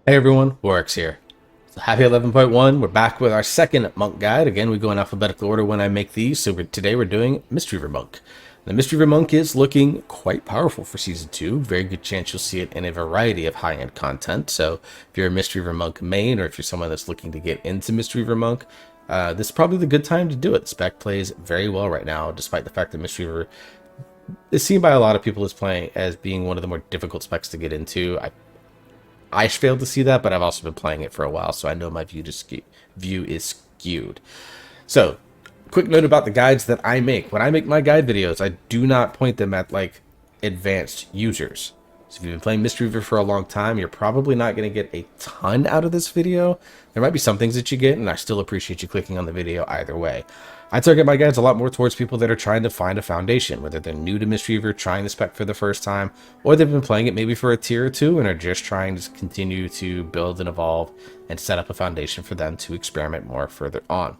Hey everyone, Warwick's here. So happy 11.1. We're back with our second monk guide. Again, we go in alphabetical order when I make these. So today we're doing Mistweaver Monk. The Mistweaver Monk is looking quite powerful for Season 2. Very good chance you'll see it in a variety of high-end content. So if you're a Mistweaver Monk main, or if you're someone that's looking to get into Mistweaver Monk, this is probably the good time to do it. The spec plays very well right now, despite the fact that Mistweaver is seen by a lot of people as being one of the more difficult specs to get into. I failed to see that, but I've also been playing it for a while, so I know my view is skewed. So, quick note about the guides that I make. When I make my guide videos, I do not point them at, like, advanced users. So if you've been playing Mistweaver for a long time, you're probably not going to get a ton out of this video. There might be some things that you get, and I still appreciate you clicking on the video either way. I target my guides a lot more towards people that are trying to find a foundation, whether they're new to Mistweaver, trying the spec for the first time, or they've been playing it maybe for a tier or two and are just trying to continue to build and evolve and set up a foundation for them to experiment more further on.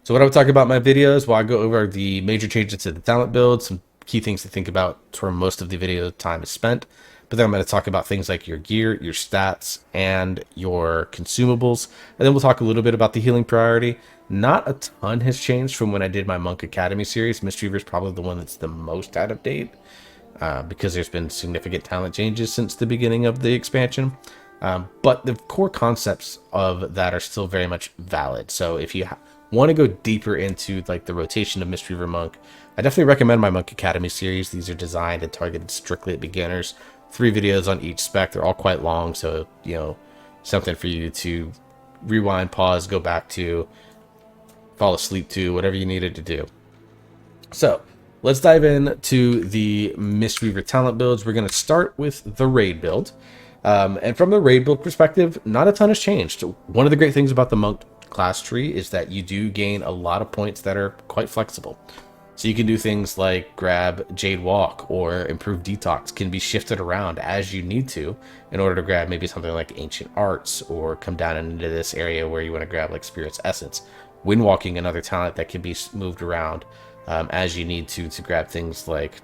So what I would talk about in my videos, well, I go over the major changes to the talent build, some key things to think about where most of the video time is spent. But then I'm going to talk about things like your gear, your stats, and your consumables. And then we'll talk a little bit about the healing priority. Not a ton has changed from when I did my Monk Academy series. Mistweaver is probably the one that's the most out of date because there's been significant talent changes since the beginning of the expansion. But the core concepts of that are still very much valid. So if you want to go deeper into like the rotation of Mistweaver Monk, I definitely recommend my Monk Academy series. These are designed and targeted strictly at beginners. 3 videos on each spec. They're all quite long, so something for you to rewind, pause, go back to, fall asleep to, whatever you needed to do. So let's dive into the Mistweaver talent builds. We're going to start with the raid build. And from the raid build perspective, not a ton has changed. One of the great things about the Monk class tree is that you do gain a lot of points that are quite flexible. So you can do things like grab Jade Walk or improve Detox, can be shifted around as you need to in order to grab maybe something like Ancient Arts or come down into this area where you want to grab like Spirit's Essence. Windwalking, another talent that can be moved around as you need to grab things like,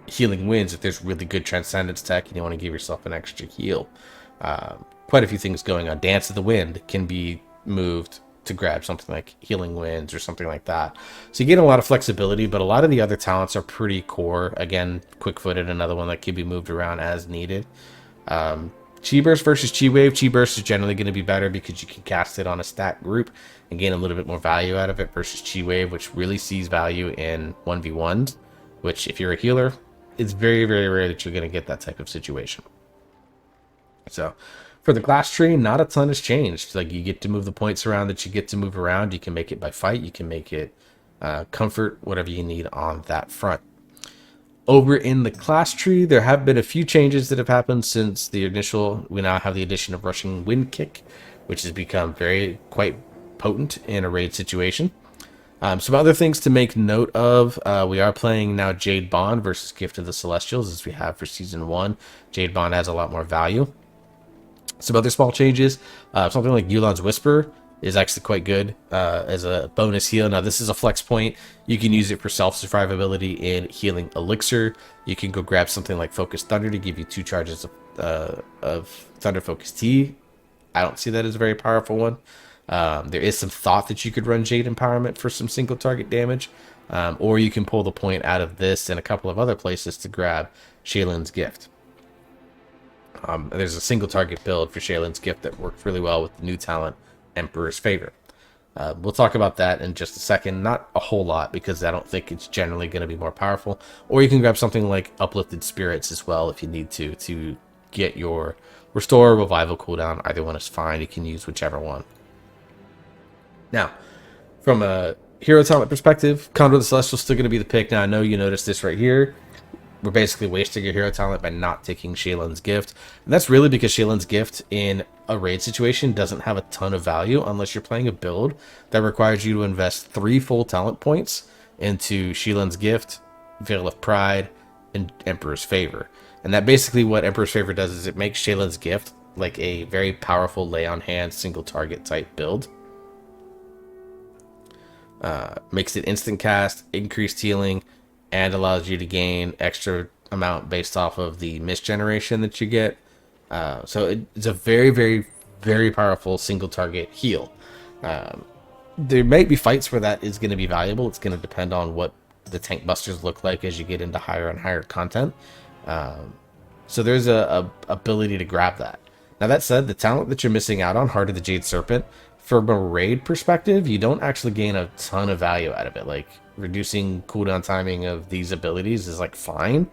Healing Winds if there's really good Transcendence tech and you want to give yourself an extra heal. Quite a few things going on. Dance of the Wind can be moved to grab something like Healing Winds or something like that. So you get a lot of flexibility, but a lot of the other talents are pretty core. Again, Quick-Footed, another one that can be moved around as needed. Chi Burst versus Chi Wave. Chi Burst is generally going to be better because you can cast it on a stack group and gain a little bit more value out of it versus Chi Wave, which really sees value in 1v1s, which if you're a healer, it's very, very rare that you're going to get that type of situation. So for the class tree, not a ton has changed. Like, you get to move the points around that you get to move around. You can make it by fight. You can make it comfort, whatever you need on that front. Over in the class tree, there have been a few changes that have happened since the initial. We now have the addition of Rushing Wind Kick, which has become quite potent in a raid situation. Some other things to make note of. We are playing now Jade Bond versus Gift of the Celestials as we have for Season 1. Jade Bond has a lot more value. Some other small changes, something like Yu'lon's Whisper is actually quite good as a bonus heal. Now, this is a flex point. You can use it for self-survivability in Healing Elixir. You can go grab something like Focus Thunder to give you 2 charges of Thunder Focus T. I don't see that as a very powerful one. There is some thought that you could run Jade Empowerment for some single target damage, or you can pull the point out of this and a couple of other places to grab Shaylin's Gift. There's a single target build for Shaylin's Gift that worked really well with the new talent, Emperor's Favor. We'll talk about that in just a second. Not a whole lot because I don't think it's generally going to be more powerful. Or you can grab something like Uplifted Spirits as well if you need to get your Restore or Revival cooldown. Either one is fine. You can use whichever one. Now, from a hero talent perspective, Conduit of the Celestial is still going to be the pick. Now, I know you noticed this right here. We're basically wasting your hero talent by not taking Shaylin's Gift. And that's really because Shaylin's Gift in a raid situation doesn't have a ton of value unless you're playing a build that requires you to invest 3 full talent points into Shaylin's Gift, Veil of Pride, and Emperor's Favor. And that basically what Emperor's Favor does is it makes Shaylin's Gift like a very powerful lay on hand single target type build. Makes it instant cast, increased healing, and allows you to gain extra amount based off of the mist generation that you get. It's a very, very, very powerful single target heal. Um, there might be fights where that is going to be valuable. It's going to depend on what the tank busters look like as you get into higher and higher content. Um, so there's a ability to grab that. Now that said, the talent that you're missing out on, Heart of the Jade Serpent, from a raid perspective, you don't actually gain a ton of value out of it. Like reducing cooldown timing of these abilities is like fine,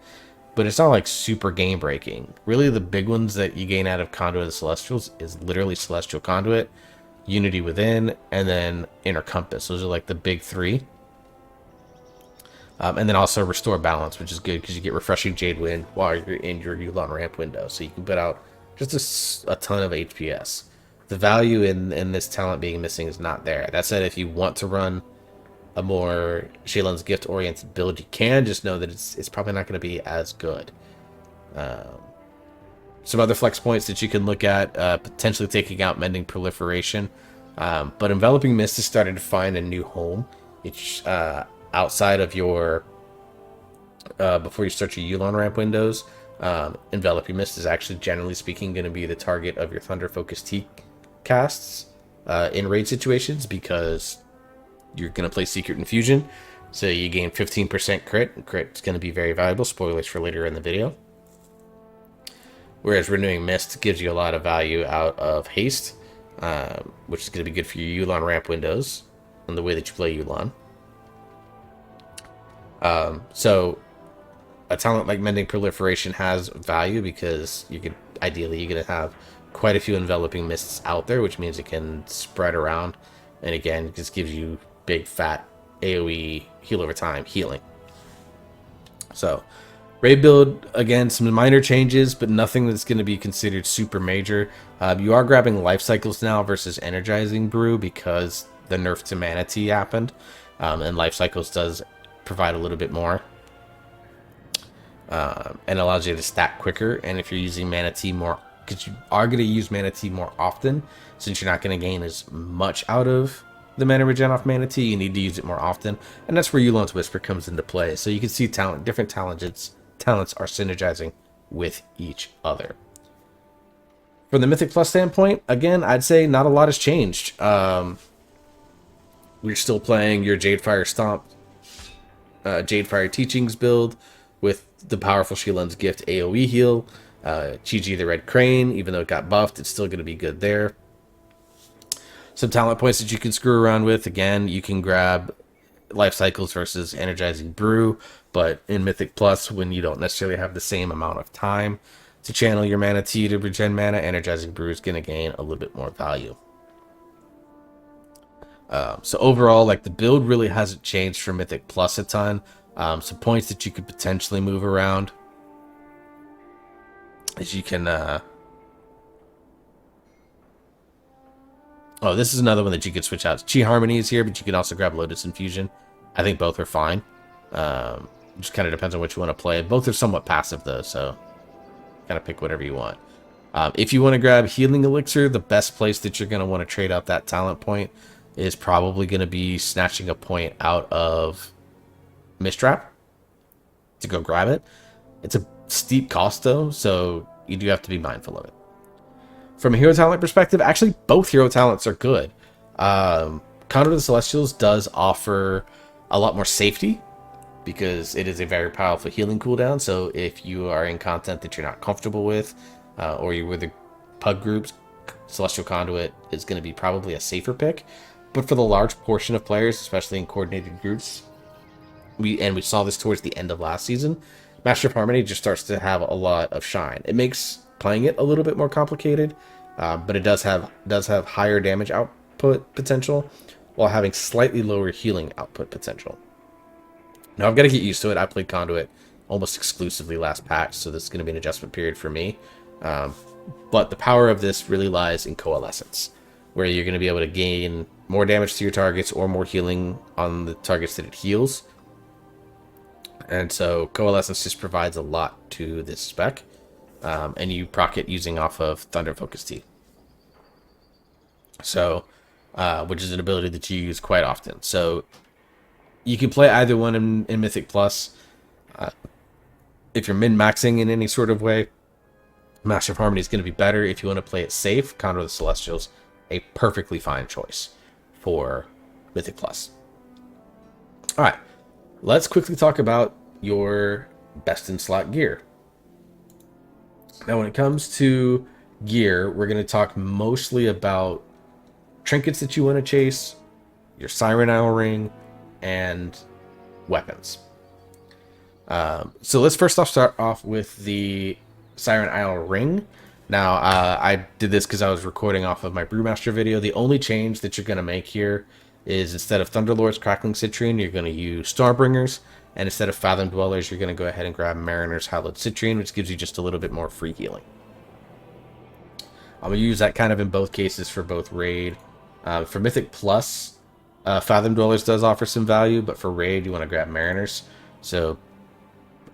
but it's not like super game breaking. Really, the big ones that you gain out of Conduit of the Celestials is literally Celestial Conduit, Unity Within, and then Inner Compass. Those are like the big three. And then also Restore Balance, which is good because you get Refreshing Jade Wind while you're in your Yulon ramp window. So you can put out just a ton of HPS. The value in this talent being missing is not there. That said, if you want to run a more Shaylin's Gift oriented build, you can. Just know that it's probably not going to be as good. Some other flex points that you can look at, potentially taking out Mending Proliferation. But Enveloping Mist is starting to find a new home. It's outside of your before you start your Yulon ramp windows. Enveloping Mist is actually, generally speaking, going to be the target of your Thunder Focus T casts in raid situations, because you're going to play Secret Infusion, so you gain 15% crit, and crit is going to be very valuable. Spoilers for later in the video. Whereas Renewing Mist gives you a lot of value out of haste, which is going to be good for your Yulon ramp windows and the way that you play Yulon. So a talent like Mending Proliferation has value because you're going to have quite a few Enveloping Mists out there, which means it can spread around, and again, it just gives you big fat AoE heal over time healing. So raid build, again, some minor changes, but nothing that's going to be considered super major. You are grabbing Life Cycles now versus Energizing Brew because the nerf to Mana Tea happened, and Life Cycles does provide a little bit more, and allows you to stack quicker. And if you're using Mana Tea more, because you are going to use Mana Tea more often, since you're not going to gain as much out of the mana regen off Mana Tea, you need to use it more often, and that's where Yulon's Whisper comes into play. So you can see different talents are synergizing with each other. From the Mythic Plus standpoint, again, I'd say not a lot has changed. We're still playing your Jadefire Stomp, Jadefire Teachings build with the powerful Shaylin's Gift AoE heal. Chi-Ji the Red Crane, even though it got buffed, it's still going to be good there. Some talent points that you can screw around with. Again, you can grab Life Cycles versus Energizing Brew, but in Mythic Plus, when you don't necessarily have the same amount of time to channel your Mana Tea to regen mana, Energizing Brew is going to gain a little bit more value. So overall, like, the build really hasn't changed for Mythic Plus a ton. Some points that you could potentially move around is you can oh, this is another one that you could switch out. Chi Harmony is here, but you can also grab Lotus Infusion. I think both are fine. Just kind of depends on what you want to play. Both are somewhat passive, though, so kind of pick whatever you want. If you want to grab Healing Elixir, the best place that you're going to want to trade out that talent point is probably going to be snatching a point out of Mistrap to go grab it. It's a steep cost, though, so you do have to be mindful of it. From a hero talent perspective, actually, both hero talents are good. Conduit of the Celestials does offer a lot more safety because it is a very powerful healing cooldown. So if you are in content that you're not comfortable with, or you're with the pug groups, Celestial Conduit is going to be probably a safer pick. But for the large portion of players, especially in coordinated groups, we saw this towards the end of last season, Master of Harmony just starts to have a lot of shine. It makes playing it a little bit more complicated, but it does have higher damage output potential while having slightly lower healing output potential. Now I've got to get used to it. I played Conduit almost exclusively last patch, so this is going to be an adjustment period for me. But the power of this really lies in Coalescence, where you're going to be able to gain more damage to your targets or more healing on the targets that it heals. And so Coalescence just provides a lot to this spec. And you proc it using off of Thunder Focus Tea. So, which is an ability that you use quite often. So, you can play either one in Mythic Plus. If you're min-maxing in any sort of way, Master of Harmony is going to be better if you want to play it safe. Conjure the Celestials, a perfectly fine choice for Mythic Plus. All right, let's quickly talk about your best in slot gear. Now, when it comes to gear, we're going to talk mostly about trinkets that you want to chase, your Siren Isle ring, and weapons. So let's first off start off with the Siren Isle ring. Now, I did this because I was recording off of my Brewmaster video. The only change that you're going to make here is instead of Thunderlord's Crackling Citrine, you're going to use Starbringers. And instead of Fathom Dwellers, you're going to go ahead and grab Mariner's Hallowed Citrine, which gives you just a little bit more free healing. I'm going to use that kind of in both cases for both Raid. For Mythic Plus, Fathom Dwellers does offer some value, but for Raid, you want to grab Mariners. So,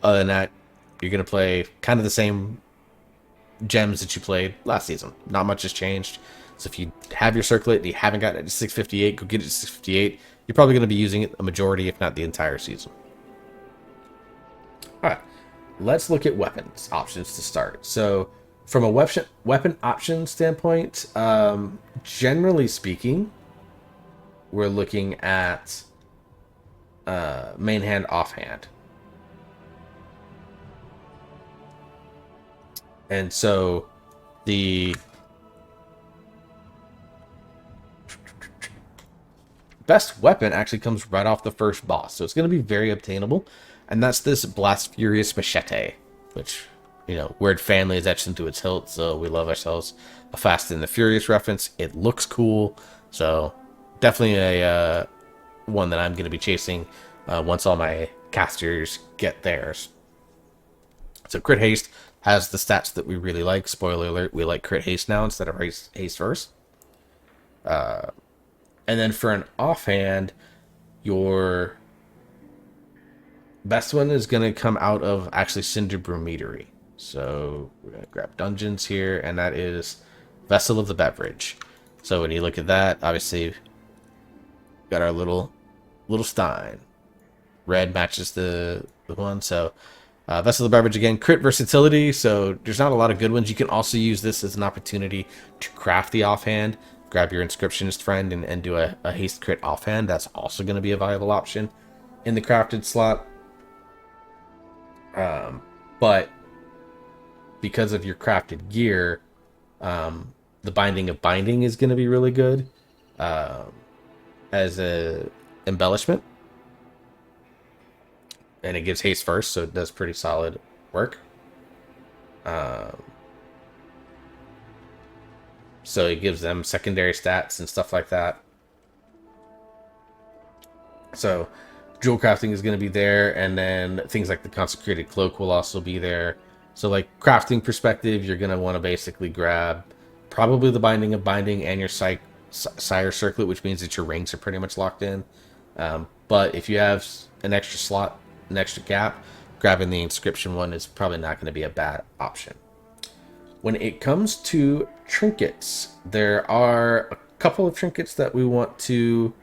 other than that, you're going to play kind of the same gems that you played last season. Not much has changed. So if you have your circlet and you haven't gotten it to 658, go get it to 658. You're probably going to be using it a majority, if not the entire season. Alright, let's look at weapons options to start. So, from a weapon option standpoint, generally speaking, we're looking at main hand, offhand. And so, the best weapon actually comes right off the first boss. So it's going to be very obtainable. And that's this Blast Furious Machete, which, you know, word family is etched into its hilt. So we love ourselves a Fast and the Furious reference. It looks cool. So definitely a one that I'm going to be chasing once all my casters get theirs. So Crit Haste has the stats that we really like. Spoiler alert, we like Crit Haste now instead of Haste first. And then for an offhand, your best one is going to come out of actually Cinder Brometery. So we're going to grab Dungeons here, and that is Vessel of the Beverage. So when you look at that, obviously, got our little stein. Red matches the one, so Vessel of the Beverage again, crit versatility, so there's not a lot of good ones. You can also use this as an opportunity to craft the offhand. Grab your Inscriptionist friend and do a haste crit offhand. That's also going to be a viable option in the crafted slot. But because of your crafted gear, the Binding of Binding is going to be really good as a embellishment. And it gives haste first, so it does pretty solid work. So it gives them secondary stats and stuff like that. So jewel crafting is going to be there, and then things like the Consecrated Cloak will also be there. So like crafting perspective, you're going to want to basically grab probably the Binding of Binding and your Sire Circlet, which means that your rings are pretty much locked in. But if you have an extra slot, an extra gap, grabbing the Inscription one is probably not going to be a bad option. When it comes to trinkets, there are a couple of trinkets that we want to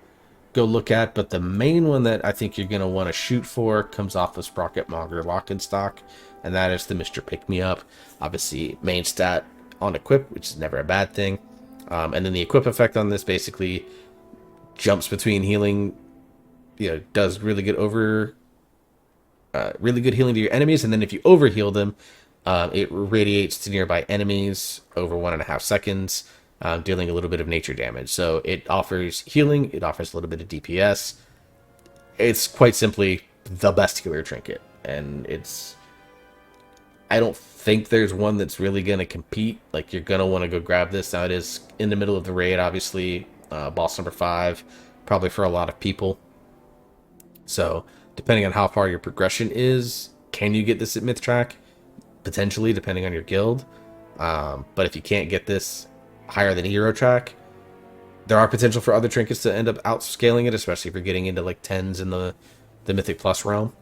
go look at, but the main one that I think you're going to want to shoot for comes off of Sprocket Monger Lock and Stock, and that is the Mr. Pick Me Up. Obviously, main stat on equip, which is never a bad thing. And then the equip effect on this basically jumps between healing, does really good healing to your enemies, and then if you overheal them, it radiates to nearby enemies over 1.5 seconds, dealing a little bit of nature damage. So it offers healing, it offers a little bit of DPS. It's quite simply the best healer trinket, and I don't think there's one that's really going to compete. Like, you're going to want to go grab this. Now, it is in the middle of the raid, obviously, boss number 5, probably for a lot of people. So, depending on how far your progression is, can you get this at Myth Track? Potentially, depending on your guild. But if you can't get this higher than Hero Track, there are potential for other trinkets to end up outscaling it, especially if you're getting into like 10s in the Mythic Plus realm.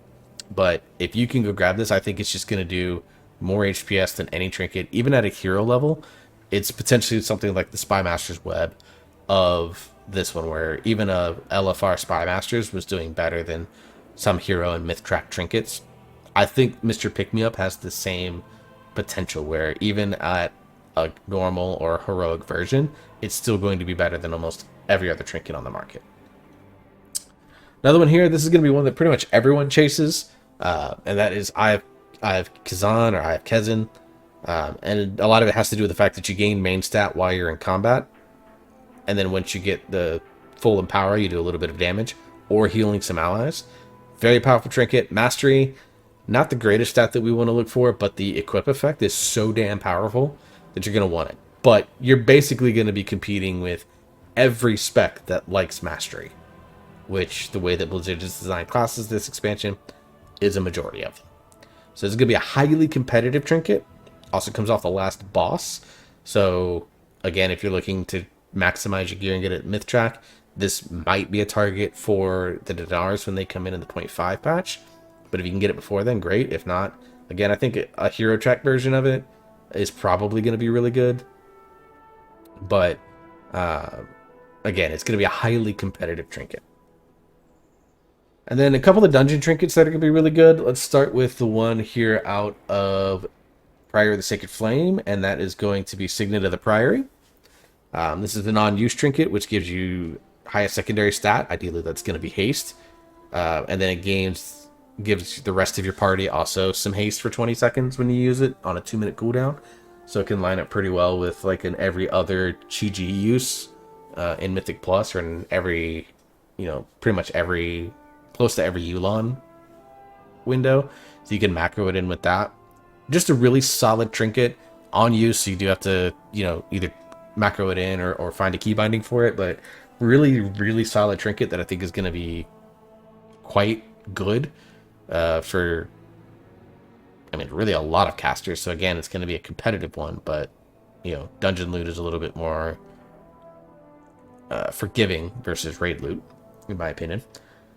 But if you can go grab this, I think it's just going to do more HPS than any trinket, even at a hero level. It's potentially something like the Spymaster's Web of this one, where even a LFR Spymaster's was doing better than some hero and myth track trinkets. I think Mr. Pick Me Up has the same potential where even at a normal or heroic version, it's still going to be better than almost every other trinket on the market. Another one here, this is going to be one that pretty much everyone chases, and that is I have Kazan or I have Kezin, and a lot of it has to do with the fact that you gain main stat while you're in combat, and then once you get the full empower, you do a little bit of damage or healing some allies. Very powerful trinket. Mastery, not the greatest stat that we want to look for, but the equip effect is so damn powerful that you're going to want it. But you're basically going to be competing with every spec that likes mastery, which the way that Blizzard has designed classes this expansion is a majority of them. So it's going to be a highly competitive trinket. Also comes off the last boss. So again, if you're looking to maximize your gear and get it myth track, this might be a target for the Dinars when they come in the 0.5 patch. But if you can get it before then, great. If not, again, I think a hero track version of it is probably going to be really good. But again, it's going to be a highly competitive trinket. And then a couple of dungeon trinkets that are going to be really good. Let's start with the one here out of Priory of the Sacred Flame, and that is going to be Signet of the Priory. This is the non-use trinket, which gives you highest secondary stat. Ideally, that's going to be haste. And then it gives the rest of your party also some haste for 20 seconds when you use it on a 2-minute cooldown. So it can line up pretty well with like an every other Chi-Ji use in Mythic Plus, or in every, pretty much close to every Yulon window. So you can macro it in with that. Just a really solid trinket on use. So you do have to, either macro it in or find a key binding for it, but really, really solid trinket that I think is going to be quite good for, really a lot of casters. So again, it's going to be a competitive one, but, dungeon loot is a little bit more forgiving versus raid loot, in my opinion.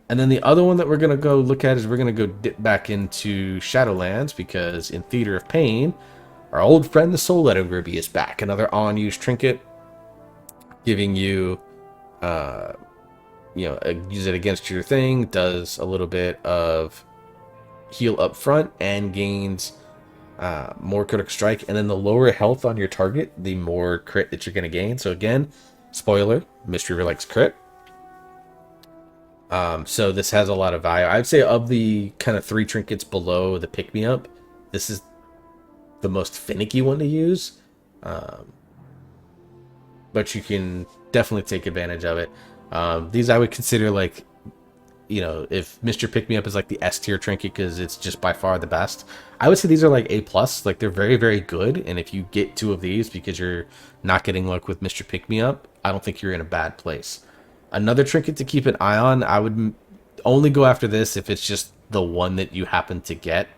And then the other one that we're going to go look at is we're going to go dip back into Shadowlands, because in Theater of Pain, our old friend the Soul Letter Ruby is back. Another on-use trinket, giving you, use it against your thing, does a little bit of heal up front, and gains more critical strike. And then the lower health on your target, the more crit that you're going to gain. So again, spoiler, Mistweaver likes crit. So this has a lot of value. I'd say of the kind of 3 trinkets below the pick-me-up, this is the most finicky one to use. But you can definitely take advantage of it. These I would consider like, if Mr. Pick-me-up is like the S tier trinket because it's just by far the best, I would say these are like A+. Like they're very, very good. And if you get 2 of these because you're not getting luck with Mr. Pick-me-up, I don't think you're in a bad place. Another trinket to keep an eye on, I would only go after this if it's just the one that you happen to get,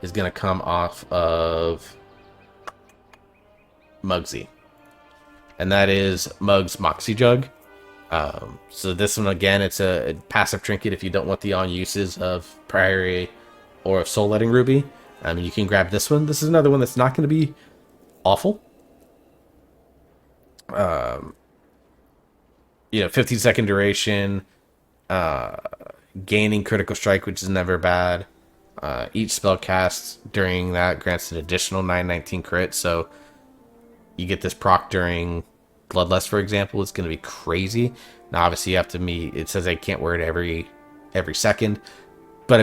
is going to come off of Mugsy. And that is Mug's Moxie Jug. So this one, again, it's a passive trinket if you don't want the on-uses of Priory or of Soul Letting Ruby. You can grab this one. This is another one that's not going to be awful. 15-second duration, gaining critical strike, which is never bad. Each spell cast during that grants an additional 919 crit, so you get this proc during Bloodlust, for example. It's going to be crazy. Now, obviously, you have to meet, it says I can't wear it every second, but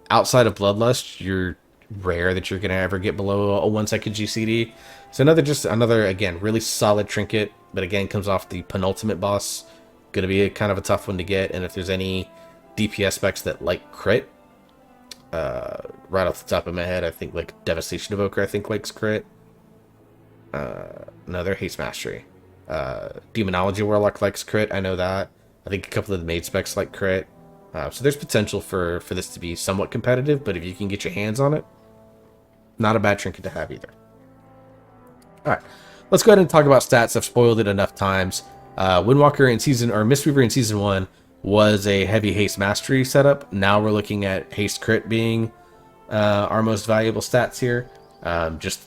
outside of Bloodlust, you're rare that you're going to ever get below a 1-second GCD. So another, again, really solid trinket, but again, comes off the penultimate boss. Going to be kind of a tough one to get, and if there's any DPS specs that like crit, right off the top of my head, I think like Devastation Evoker, I think likes crit. Another Haste Mastery. Demonology Warlock likes crit, I know that. I think a couple of the maid specs like crit. So there's potential for this to be somewhat competitive, but if you can get your hands on it, not a bad trinket to have either. Alright, let's go ahead and talk about stats. I've spoiled it enough times. Windwalker in Mistweaver in Season 1 was a heavy Haste Mastery setup. Now we're looking at Haste Crit being our most valuable stats here. Just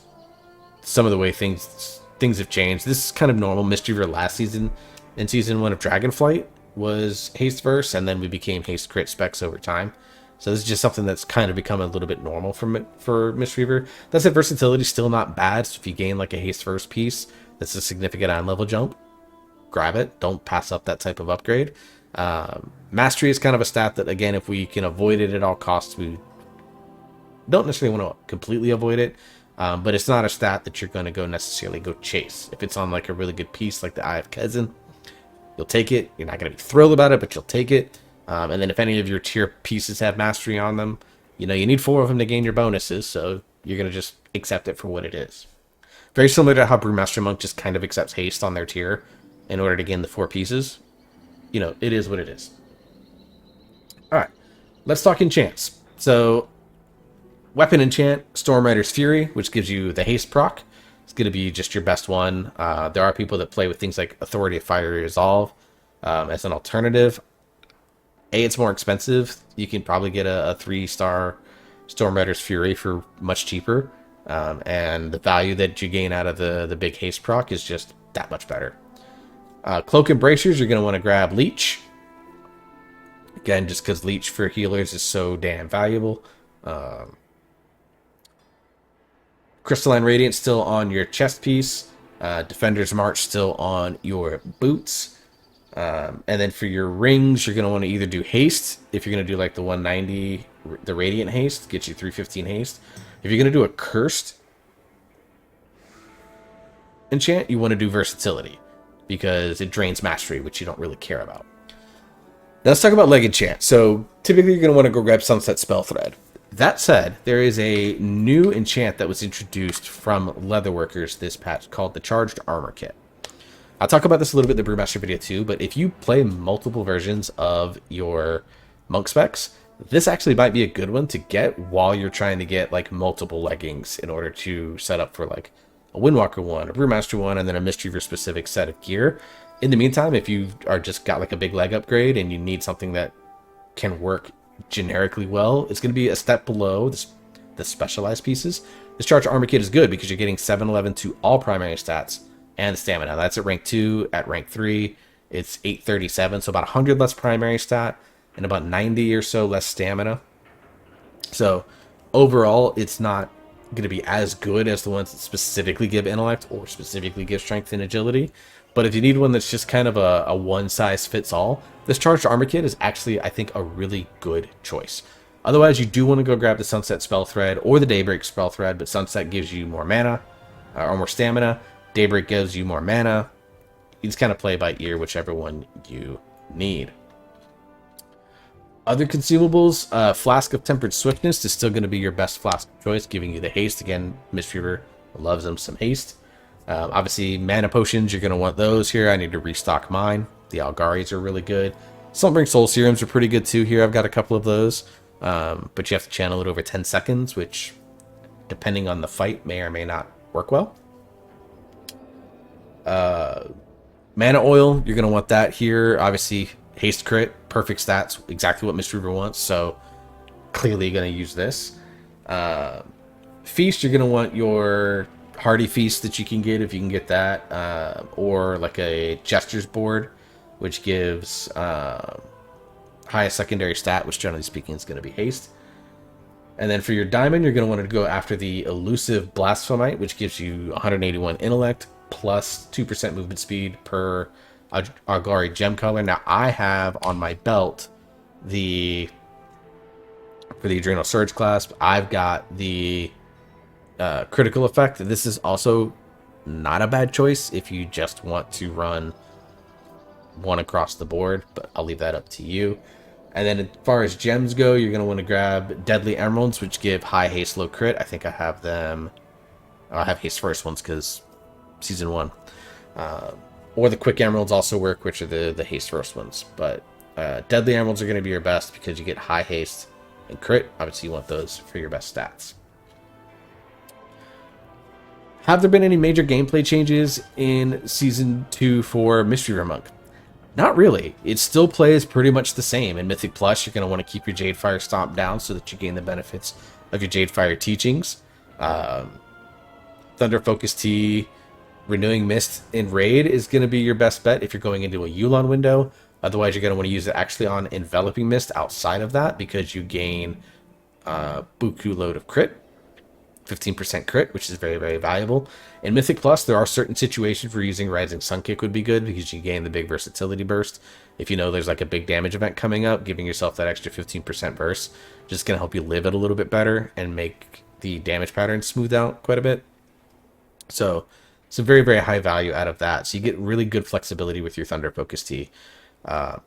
some of the way things have changed. This is kind of normal. Mistweaver last season, in Season 1 of Dragonflight, was Haste Verse, and then we became Haste Crit specs over time. So this is just something that's kind of become a little bit normal for Mistweaver. That said, versatility is still not bad. So if you gain like a haste first piece, that's a significant on level jump, grab it. Don't pass up that type of upgrade. Mastery is kind of a stat that, again, if we can avoid it at all costs, we don't necessarily want to completely avoid it. But it's not a stat that you're going to go necessarily go chase. If it's on like a really good piece like the Eye of Kezin, you'll take it. You're not going to be thrilled about it, but you'll take it. And then if any of your tier pieces have mastery on them, you need 4 of them to gain your bonuses, so you're going to just accept it for what it is. Very similar to how Brewmaster Monk just kind of accepts haste on their tier in order to gain the 4 pieces. It is what it is. Alright, let's talk enchants. So, weapon enchant, Storm Rider's Fury, which gives you the haste proc. It's going to be just your best one. There are people that play with things like Authority of Fiery Resolve as an alternative. It's more expensive. You can probably get a 3-star Storm Rider's Fury for much cheaper. And the value that you gain out of the big haste proc is just that much better. Cloak and Bracers, you're going to want to grab Leech. Again, just because Leech for healers is so damn valuable. Crystalline Radiance still on your chest piece. Defender's March still on your boots. And then for your rings, you're going to want to either do haste. If you're going to do like the 190, the Radiant haste, gets you 315 haste. If you're going to do a cursed enchant, you want to do versatility because it drains mastery, which you don't really care about. Now let's talk about leg enchant. So typically you're going to want to go grab Sunset Spell Thread. That said, there is a new enchant that was introduced from Leatherworkers this patch called the Charged Armor Kit. I'll talk about this a little bit in the Brewmaster video too, but if you play multiple versions of your monk specs, this actually might be a good one to get while you're trying to get like multiple leggings in order to set up for like a Windwalker one, a Brewmaster one, and then a Mistweaver specific set of gear. In the meantime, if you are just got like a big leg upgrade and you need something that can work generically well, it's going to be a step below the specialized pieces. This Charged Armor Kit is good because you're getting 711 to all primary stats and stamina. That's at rank 2. At rank 3, it's 837, so about 100 less primary stat and about 90 or so less stamina. So overall, it's not going to be as good as the ones that specifically give intellect or specifically give strength and agility. But if you need one that's just kind of a one-size-fits-all, this Charged Armor Kit is actually, I think, a really good choice. Otherwise, you do want to go grab the Sunset Spell Thread or the Daybreak Spell Thread, but Sunset gives you more mana or more stamina. Daybreak gives you more mana. You just kind of play by ear, whichever one you need. Other consumables, Flask of Tempered Swiftness is still going to be your best flask of choice, giving you the haste. Again, Mistweaver loves them some haste. Obviously, mana potions, you're going to want those here. I need to restock mine. The Algaris are really good. Slumbering Soul Serums are pretty good too here. I've got a couple of those. But you have to channel it over 10 seconds, which, depending on the fight, may or may not work well. Mana Oil, you're going to want that here. Obviously, haste crit, perfect stats, exactly what Mistweaver wants, so clearly you're going to use this. Feast, you're going to want your Hardy Feast that you can get if you can get that, or like a Gestures board, which gives highest secondary stat, which generally speaking is going to be haste. And then for your diamond, you're going to want to go after the Elusive Blasphemite, which gives you 181 intellect plus 2% movement speed per Algari gem color. Now I have on my belt for the Adrenal Surge clasp, I've got the critical effect. This is also not a bad choice if you just want to run one across the board, but I'll leave that up to you. And then as far as gems go, you're going to want to grab Deadly Emeralds, which give high haste, low crit. I think I have them. I have haste first ones because season 1. Or the Quick Emeralds also work, which are the haste first ones. But Deadly Emeralds are going to be your best because you get high haste and crit. Obviously, you want those for your best stats. Have there been any major gameplay changes in Season 2 for Mistweaver Monk? Not really. It still plays pretty much the same. In Mythic Plus, you're going to want to keep your Jadefire Stomp down so that you gain the benefits of your Jadefire teachings. Thunder Focus Tea, Renewing Mist in Raid is going to be your best bet if you're going into a Yulon window. Otherwise, you're going to want to use it actually on Enveloping Mist outside of that, because you gain Buku load of crit, 15% crit, which is very, very valuable. In Mythic Plus, there are certain situations where using Rising Sun Kick would be good, because you gain the big versatility burst. If you know there's like a big damage event coming up, giving yourself that extra 15% burst just going to help you live it a little bit better and make the damage pattern smooth out quite a bit. So some very, very high value out of that. So you get really good flexibility with your Thunder Focus Tea.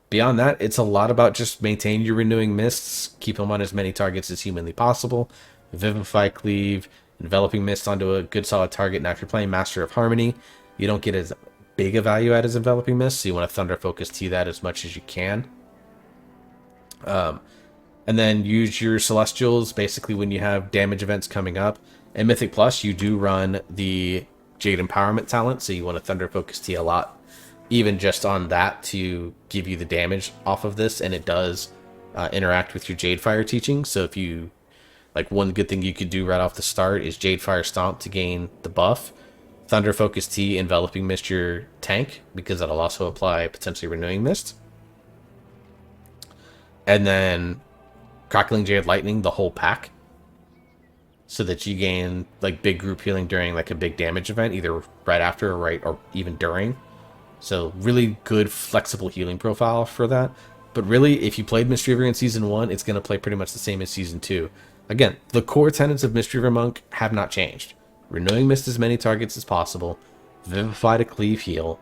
Beyond that, it's a lot about just maintaining your Renewing Mists, keep them on as many targets as humanly possible, Vivify, Cleave, Enveloping Mist onto a good solid target. Now, if you're playing Master of Harmony, you don't get as big a value out as Enveloping Mist, so you want to Thunder Focus Tea that as much as you can. And then use your Celestials basically when you have damage events coming up. In Mythic Plus, you do run the Jade Empowerment talent, so you want to Thunder Focus Tea a lot, even just on that, to give you the damage off of this, and it does interact with your Jade Fire teaching. So if you, like, one good thing you could do right off the start is Jade Fire Stomp to gain the buff, Thunder Focus Tea, Enveloping Mist your tank, because that'll also apply potentially Renewing Mist, and then Crackling Jade Lightning the whole pack, so that you gain like big group healing during like a big damage event, either right after or even during. So really good flexible healing profile for that. But really, if you played Mistweaver in Season 1, it's going to play pretty much the same as Season 2. Again, the core tenets of Mistweaver Monk have not changed. Renewing Mist as many targets as possible, Vivify to Cleave Heal,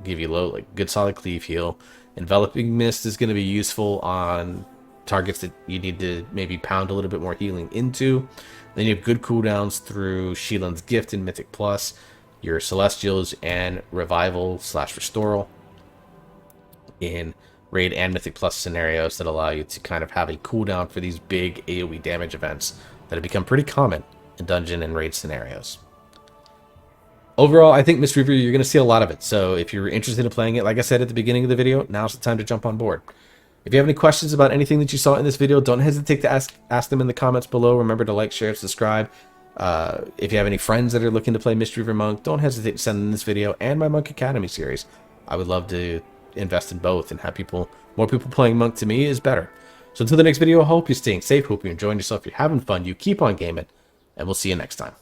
give you low, like good solid Cleave Heal. Enveloping Mist is going to be useful on targets that you need to maybe pound a little bit more healing into. Then you have good cooldowns through Sheelan's Gift in Mythic Plus, your Celestials, and Revival/Restoral in Raid and Mythic Plus scenarios that allow you to kind of have a cooldown for these big AoE damage events that have become pretty common in Dungeon and Raid scenarios. Overall, I think Mistweaver, you're going to see a lot of it. So if you're interested in playing it, like I said at the beginning of the video, now's the time to jump on board. If you have any questions about anything that you saw in this video, don't hesitate to ask them in the comments below. Remember to like, share, subscribe. If you have any friends that are looking to play Mistweaver Monk, don't hesitate to send them this video and my Monk Academy series. I would love to invest in both and have more people playing Monk. To me is better. So until the next video, I hope you're staying safe, hope you're enjoying yourself, you're having fun, you keep on gaming, and we'll see you next time.